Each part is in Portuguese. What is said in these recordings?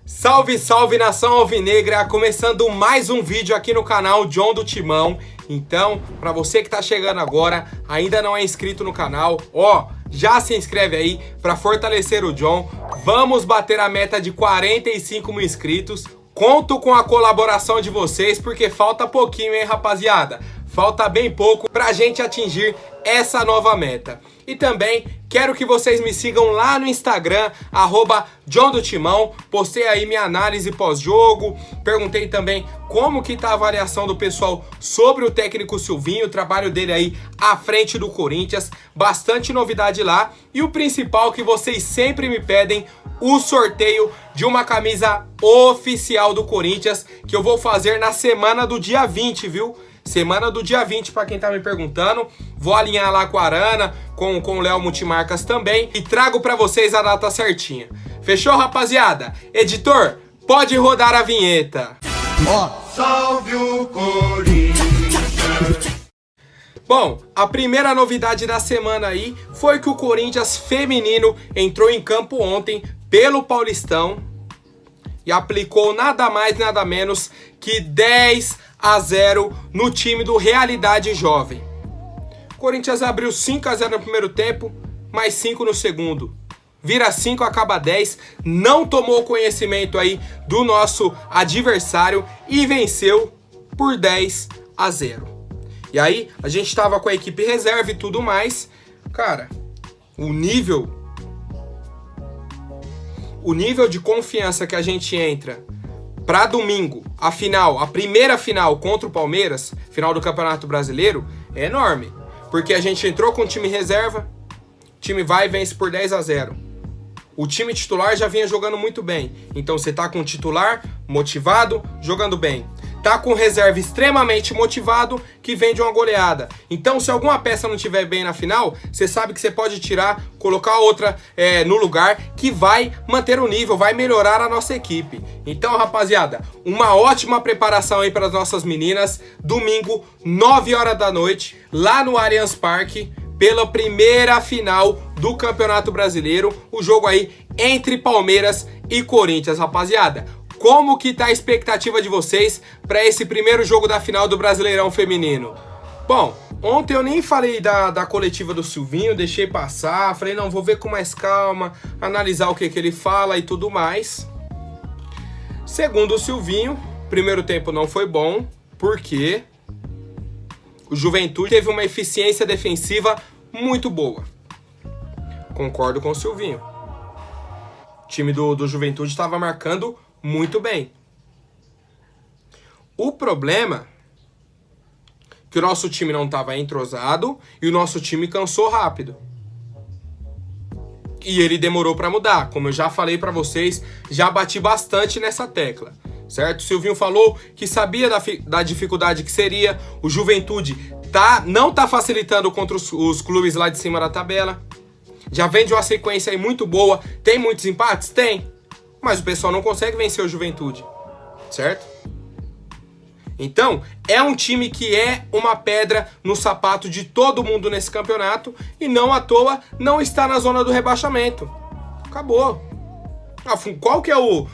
Salve, salve nação alvinegra, começando mais um vídeo aqui no canal John do Timão. Então, para você que tá chegando agora, ainda não é inscrito no canal, já se inscreve aí para fortalecer o John. Vamos bater a meta de 45 mil inscritos. Conto com a colaboração de vocês, porque falta pouquinho, hein, rapaziada? Falta bem pouco pra gente atingir essa nova meta. E também quero que vocês me sigam lá no Instagram, @JohnDoTimão. Postei aí minha análise pós-jogo. Perguntei também como que tá a avaliação do pessoal sobre o técnico Silvinho, o trabalho dele aí à frente do Corinthians. Bastante novidade lá. E o principal que vocês sempre me pedem, o sorteio de uma camisa oficial do Corinthians, que eu vou fazer na semana do dia 20, viu? Semana do dia 20, para quem tá me perguntando. Vou alinhar lá com a Arana, com o Léo Multimarcas também, e trago para vocês a data certinha. Fechou, rapaziada? Editor, pode rodar a vinheta. Salve o Corinthians! Bom, a primeira novidade da semana aí foi que o Corinthians feminino entrou em campo ontem pelo Paulistão e aplicou nada mais, nada menos que 10-0 no time do Realidade Jovem. O Corinthians abriu 5-0 no primeiro tempo, mais 5 no segundo. Vira 5, acaba 10, não tomou conhecimento aí do nosso adversário e venceu por 10-0. E aí, a gente estava com a equipe reserva e tudo mais. Cara, o nível de confiança que a gente entra para domingo, a primeira final contra o Palmeiras, final do Campeonato Brasileiro, é enorme. Porque a gente entrou com o time reserva, o time vai e vence por 10-0. O time titular já vinha jogando muito bem. Então você tá com o titular motivado, jogando bem. Tá com o reserva extremamente motivado, que vem de uma goleada. Então, se alguma peça não estiver bem na final, você sabe que você pode tirar, colocar outra no lugar, que vai manter o nível, vai melhorar a nossa equipe. Então, rapaziada, uma ótima preparação aí para as nossas meninas. Domingo, 9 horas da noite, lá no Allianz Parque, pela primeira final do Campeonato Brasileiro. O jogo aí entre Palmeiras e Corinthians, rapaziada. Como que tá a expectativa de vocês para esse primeiro jogo da final do Brasileirão Feminino? Bom, ontem eu nem falei da coletiva do Silvinho, deixei passar, falei não, vou ver com mais calma, analisar o que ele fala e tudo mais. Segundo o Silvinho, primeiro tempo não foi bom, porque o Juventude teve uma eficiência defensiva muito boa. Concordo com o Silvinho. O time do Juventude estava marcando muito bem. O problema é que o nosso time não estava entrosado e o nosso time cansou rápido. E ele demorou para mudar. Como eu já falei para vocês, já bati bastante nessa tecla. Certo? O Silvinho falou que sabia da dificuldade que seria. O Juventude não tá facilitando contra os clubes lá de cima da tabela. Já vem de uma sequência aí muito boa. Tem muitos empates? Tem. Mas o pessoal não consegue vencer o Juventude, certo? Então, é um time que é uma pedra no sapato de todo mundo nesse campeonato e não à toa não está na zona do rebaixamento. Acabou. Qual que é o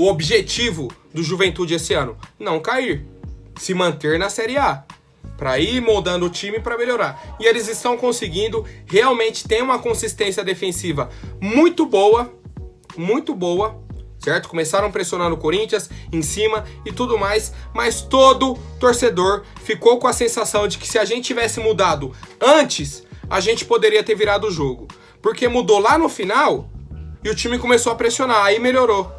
objetivo do Juventude esse ano? Não cair, se manter na Série A, para ir moldando o time para melhorar. E eles estão conseguindo, realmente tem uma consistência defensiva muito boa, certo? Começaram pressionando o Corinthians em cima e tudo mais, mas todo torcedor ficou com a sensação de que se a gente tivesse mudado antes, a gente poderia ter virado o jogo. Porque mudou lá no final e o time começou a pressionar, aí melhorou,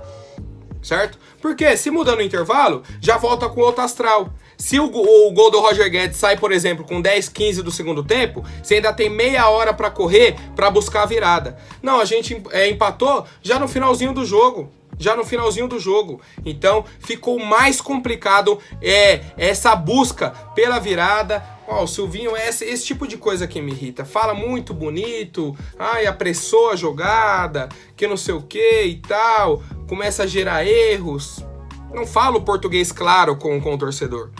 certo? Porque se muda no intervalo, já volta com outro astral. Se o gol do Roger Guedes sai, por exemplo, com 10-15 do segundo tempo, você ainda tem meia hora para correr para buscar a virada. Não, a gente empatou já no finalzinho do jogo. Então, ficou mais complicado essa busca pela virada. O Silvinho, esse tipo de coisa que me irrita. Fala muito bonito, apressou a jogada, que não sei o que e tal. Começa a gerar erros. Não fala o português claro com o torcedor.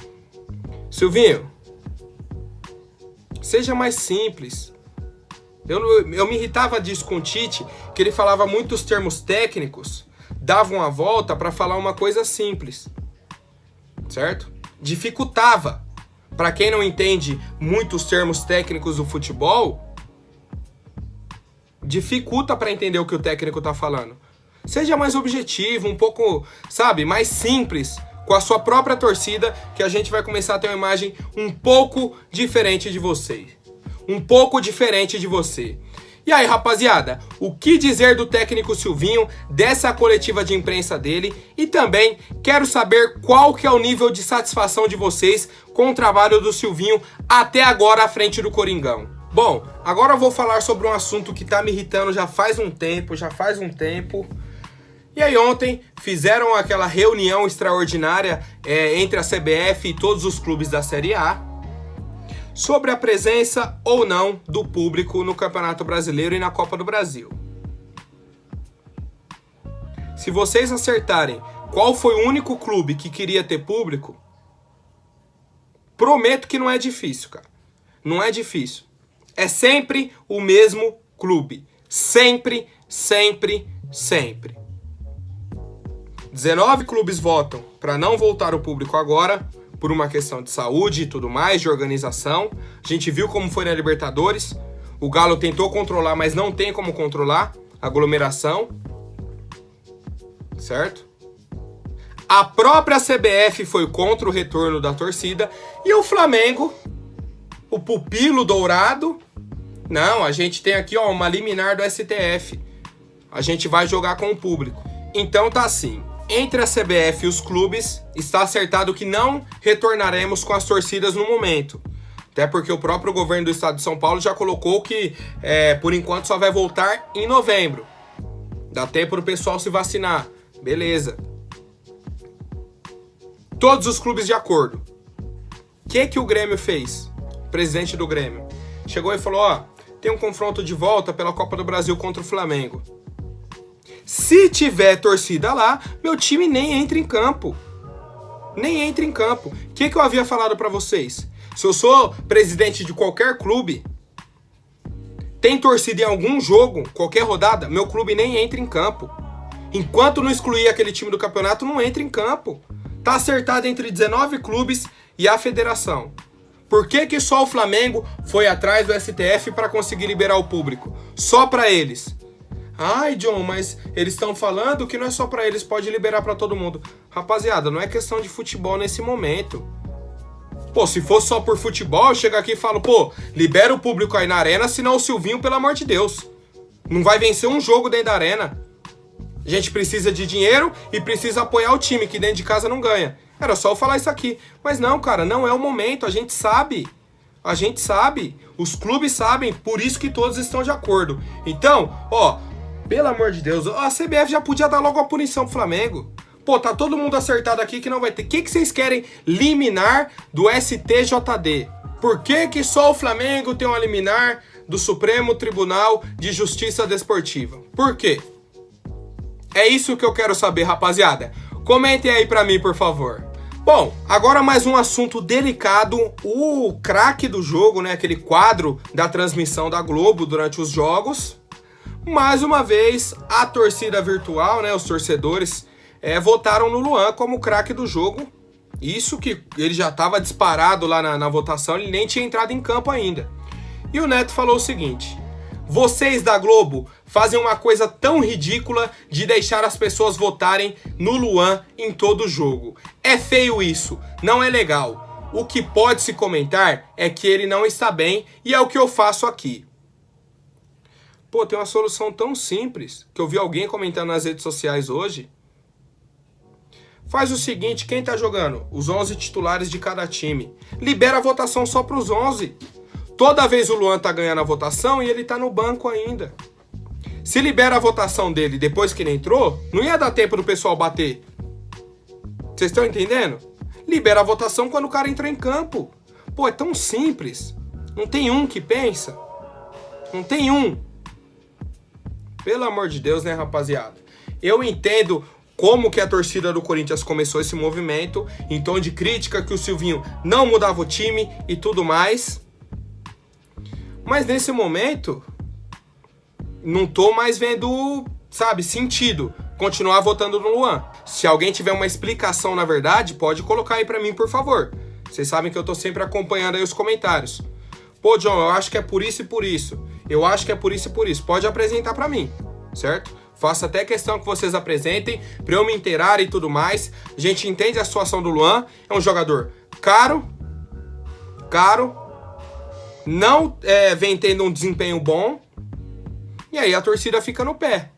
Silvinho, seja mais simples. Eu me irritava disso com o Tite, que ele falava muitos termos técnicos, davam a volta para falar uma coisa simples, certo? Dificultava. Para quem não entende muitos termos técnicos do futebol, dificulta para entender o que o técnico tá falando. Seja mais objetivo, um pouco, sabe, mais simples com a sua própria torcida, que a gente vai começar a ter uma imagem um pouco diferente de você. Um pouco diferente de você. E aí, rapaziada, o que dizer do técnico Silvinho, dessa coletiva de imprensa dele? E também quero saber qual que é o nível de satisfação de vocês com o trabalho do Silvinho até agora à frente do Coringão. Bom, agora eu vou falar sobre um assunto que tá me irritando já faz um tempo. E aí ontem fizeram aquela reunião extraordinária entre a CBF e todos os clubes da Série A sobre a presença ou não do público no Campeonato Brasileiro e na Copa do Brasil. Se vocês acertarem qual foi o único clube que queria ter público, prometo que não é difícil, cara. Não é difícil. É sempre o mesmo clube. Sempre, sempre, sempre. 19 clubes votam para não voltar o público agora, por uma questão de saúde e tudo mais, de organização. A gente viu como foi na Libertadores. O Galo tentou controlar, mas não tem como controlar a aglomeração. Certo? A própria CBF foi contra o retorno da torcida. E o Flamengo, o pupilo dourado, não, a gente tem aqui uma liminar do STF. A gente vai jogar com o público. Então tá assim. Entre a CBF e os clubes, está acertado que não retornaremos com as torcidas no momento. Até porque o próprio governo do estado de São Paulo já colocou que, por enquanto, só vai voltar em novembro. Dá tempo do pessoal se vacinar. Beleza. Todos os clubes de acordo. O que o Grêmio fez? O presidente do Grêmio chegou e falou, tem um confronto de volta pela Copa do Brasil contra o Flamengo. Se tiver torcida lá, meu time nem entra em campo. Nem entra em campo. O que eu havia falado pra vocês? Se eu sou presidente de qualquer clube, tem torcida em algum jogo, qualquer rodada, meu clube nem entra em campo. Enquanto não excluir aquele time do campeonato, não entra em campo. Tá acertado entre 19 clubes e a federação. Por que só o Flamengo foi atrás do STF para conseguir liberar o público? Só pra eles. Ai, John, mas eles estão falando que não é só pra eles, pode liberar pra todo mundo. Rapaziada, não é questão de futebol nesse momento. Pô, se fosse só por futebol, eu chego aqui e falo, libera o público aí na arena, senão o Silvinho, pelo amor de Deus, não vai vencer um jogo dentro da arena. A gente precisa de dinheiro e precisa apoiar o time, que dentro de casa não ganha. Era só eu falar isso aqui. Mas não, cara, não é o momento, a gente sabe. A gente sabe, os clubes sabem, por isso que todos estão de acordo. Então, pelo amor de Deus, a CBF já podia dar logo a punição pro Flamengo. Tá todo mundo acertado aqui que não vai ter. O que vocês querem liminar do STJD? Por que só o Flamengo tem uma liminar do Supremo Tribunal de Justiça Desportiva? Por quê? É isso que eu quero saber, rapaziada. Comentem aí pra mim, por favor. Bom, agora mais um assunto delicado. O craque do jogo, né? Aquele quadro da transmissão da Globo durante os jogos. Mais uma vez, a torcida virtual, né, os torcedores, votaram no Luan como craque do jogo. Isso que ele já estava disparado lá na votação, ele nem tinha entrado em campo ainda. E o Neto falou o seguinte: vocês da Globo fazem uma coisa tão ridícula de deixar as pessoas votarem no Luan em todo jogo. É feio isso, não é legal. O que pode se comentar é que ele não está bem e é o que eu faço aqui. Tem uma solução tão simples, que eu vi alguém comentando nas redes sociais hoje. Faz o seguinte, quem tá jogando? Os 11 titulares de cada time. Libera a votação só pros 11. Toda vez o Luan tá ganhando a votação e ele tá no banco ainda. Se libera a votação dele depois que ele entrou, não ia dar tempo do pessoal bater. Vocês estão entendendo? Libera a votação quando o cara entrou em campo. É tão simples. Não tem um que pensa. Não tem um. Pelo amor de Deus, né, rapaziada? Eu entendo como que a torcida do Corinthians começou esse movimento, em tom de crítica que o Silvinho não mudava o time e tudo mais. Mas nesse momento, não tô mais vendo, sentido. continuar votando no Luan. Se alguém tiver uma explicação na verdade, pode colocar aí pra mim, por favor. Vocês sabem que eu tô sempre acompanhando aí os comentários. Pô, John, eu acho que é por isso e por isso. Eu acho que é por isso e por isso. Pode apresentar pra mim, certo? Faço até questão que vocês apresentem pra eu me inteirar e tudo mais. A gente entende a situação do Luan. É um jogador caro, não vem tendo um desempenho bom. E aí a torcida fica no pé,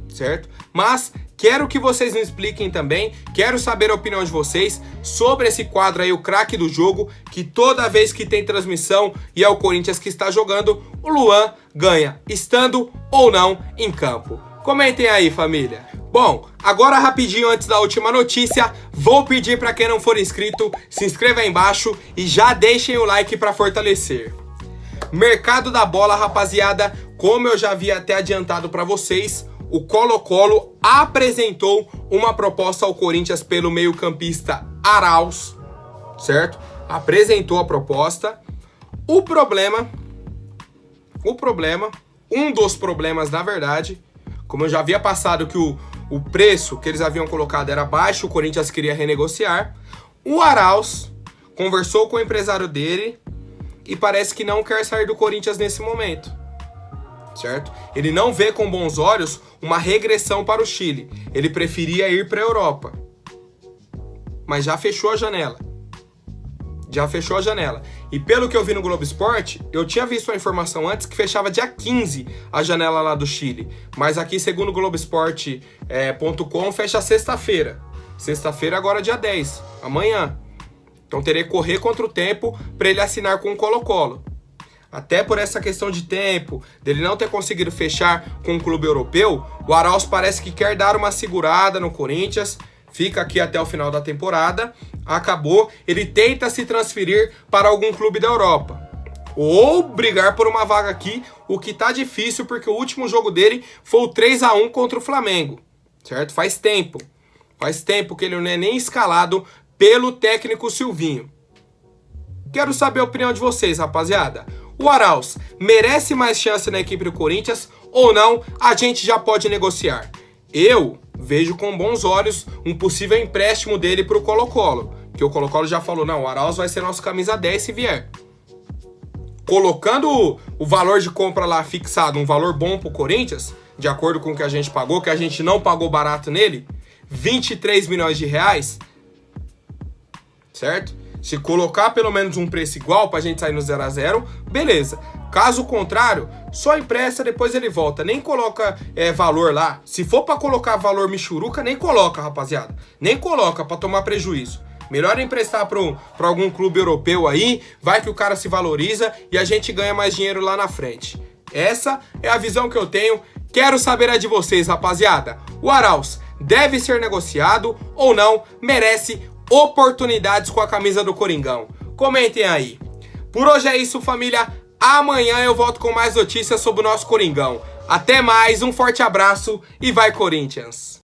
certo? Mas quero que vocês me expliquem também, quero saber a opinião de vocês sobre esse quadro aí, o craque do jogo, que toda vez que tem transmissão e é o Corinthians que está jogando, o Luan ganha, estando ou não em campo. Comentem aí, família. Bom, agora rapidinho antes da última notícia, vou pedir para quem não for inscrito, se inscreva aí embaixo e já deixem o like para fortalecer. Mercado da bola, rapaziada, como eu já havia até adiantado para vocês, o Colo-Colo apresentou uma proposta ao Corinthians pelo meio-campista Arauz, certo? Apresentou a proposta. Um dos problemas, na verdade, como eu já havia passado que o preço que eles haviam colocado era baixo, o Corinthians queria renegociar. O Arauz conversou com o empresário dele e parece que não quer sair do Corinthians nesse momento, certo? Ele não vê com bons olhos uma regressão para o Chile. Ele preferia ir para a Europa. Mas já fechou a janela. E pelo que eu vi no Globo Esporte, eu tinha visto a informação antes que fechava dia 15 a janela lá do Chile. Mas aqui, segundo o Globoesporte.com, fecha sexta-feira. Sexta-feira agora dia 10, amanhã. Então terei que correr contra o tempo para ele assinar com o Colo-Colo. Até por essa questão de tempo, dele não ter conseguido fechar com um clube europeu, o Arauz parece que quer dar uma segurada no Corinthians, fica aqui até o final da temporada, acabou, ele tenta se transferir para algum clube da Europa. Ou brigar por uma vaga aqui, o que tá difícil porque o último jogo dele foi o 3-1 contra o Flamengo, certo? Faz tempo que ele não é nem escalado pelo técnico Silvinho. Quero saber a opinião de vocês, rapaziada. O Arauz merece mais chance na equipe do Corinthians ou não? A gente já pode negociar. Eu vejo com bons olhos um possível empréstimo dele para o Colo-Colo. Que o Colo-Colo já falou, não, o Arauz vai ser nosso camisa 10 se vier. Colocando o valor de compra lá fixado, um valor bom para o Corinthians, de acordo com o que a gente pagou, que a gente não pagou barato nele, 23 milhões de reais, certo? Se colocar pelo menos um preço igual pra gente sair no 0-0, beleza. Caso contrário, só empresta, depois ele volta. Nem coloca valor lá. Se for pra colocar valor michuruca, nem coloca, rapaziada. Nem coloca pra tomar prejuízo. Melhor emprestar pra algum clube europeu aí, vai que o cara se valoriza e a gente ganha mais dinheiro lá na frente. Essa é a visão que eu tenho. Quero saber a de vocês, rapaziada. O Arauz deve ser negociado ou não? Merece oportunidades com a camisa do Coringão? Comentem aí. Por hoje é isso, família. Amanhã eu volto com mais notícias sobre o nosso Coringão. Até mais, um forte abraço e vai Corinthians!